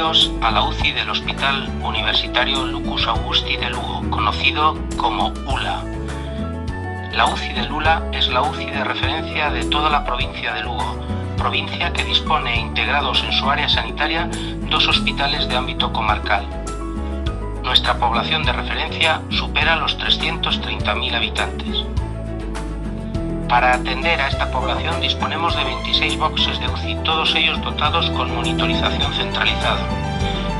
Bienvenidos a la UCI del Hospital Universitario Lucus Augusti de Lugo, conocido como ULA. La UCI de ULA es la UCI de referencia de toda la provincia de Lugo, provincia que dispone integrados en su área sanitaria 2 hospitales de ámbito comarcal. Nuestra población de referencia supera los 330.000 habitantes. Para atender a esta población disponemos de 26 boxes de UCI, todos ellos dotados con monitorización centralizada.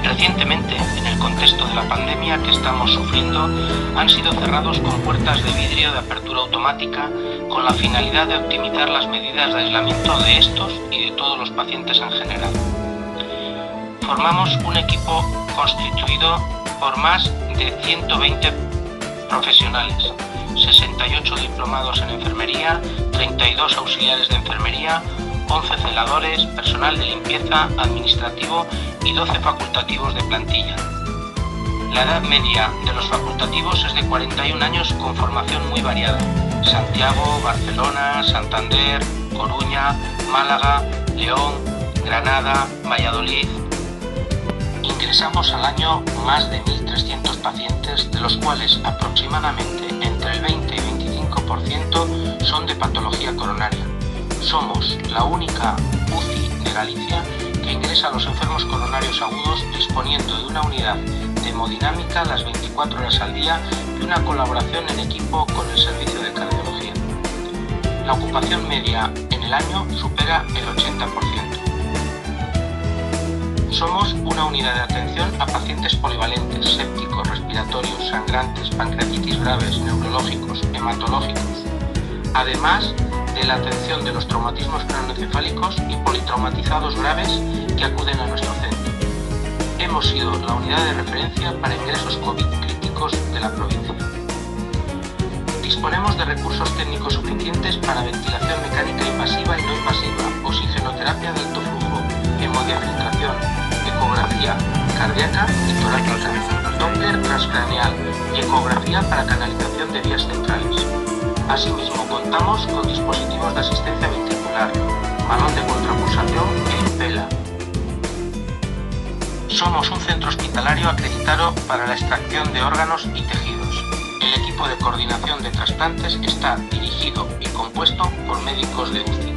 Recientemente, en el contexto de la pandemia que estamos sufriendo, han sido cerrados con puertas de vidrio de apertura automática con la finalidad de optimizar las medidas de aislamiento de estos y de todos los pacientes en general. Formamos un equipo constituido por más de 120 profesionales, 68 diplomados en enfermería, 32 auxiliares de enfermería, 11 celadores, personal de limpieza, administrativo y 12 facultativos de plantilla. La edad media de los facultativos es de 41 años con formación muy variada: Santiago, Barcelona, Santander, Coruña, Málaga, León, Granada, Valladolid. Ingresamos al año más de 1.300 pacientes, de los cuales aproximadamente entre el 20 y 25% son de patología coronaria. Somos la única UCI de Galicia que ingresa a los enfermos coronarios agudos disponiendo de una unidad de hemodinámica las 24 horas al día y una colaboración en equipo con el servicio de cardiología. La ocupación media en el año supera el 80%. Somos una unidad de atención a pacientes polivalentes, sépticos, respiratorios, sangrantes, pancreatitis graves, neurológicos, hematológicos, además de la atención de los traumatismos craneoencefálicos y politraumatizados graves que acuden a nuestro centro. Hemos sido la unidad de referencia para ingresos COVID críticos de la provincia. Disponemos de recursos técnicos suficientes para ventilación mecánica invasiva y no invasiva, oxigenoterapia de alto flujo, hemodiafiltración, ecografía cardíaca y torácica, Doppler transcraneal y ecografía para canalización de vías centrales. Asimismo, contamos con dispositivos de asistencia ventricular, balón de contrapulsación e impela. Somos un centro hospitalario acreditado para la extracción de órganos y tejidos. El equipo de coordinación de trasplantes está dirigido y compuesto por médicos de UCI.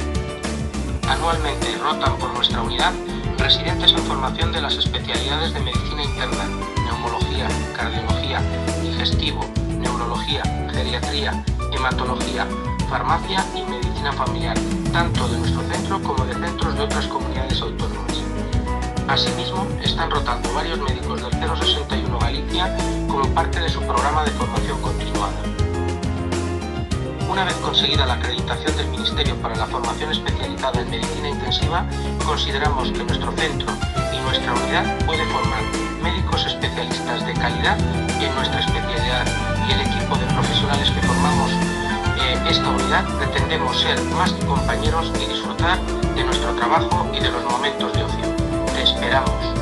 Anualmente rotan por nuestra unidad residentes en formación de las especialidades de medicina interna, neumología, cardiología, digestivo, neurología, geriatría, hematología, farmacia y medicina familiar, tanto de nuestro centro como de centros de otras comunidades autónomas. Asimismo, están rotando varios médicos del 061 Galicia como parte de su programa de formación continuada. Una vez conseguida la acreditación del Ministerio para la formación especializada en medicina intensiva, consideramos que nuestro centro y nuestra unidad puede formar médicos especialistas de calidad en nuestra especialidad, y el equipo de profesionales que formamos esta unidad pretendemos ser más que compañeros y disfrutar de nuestro trabajo y de los momentos de ocio. Te esperamos.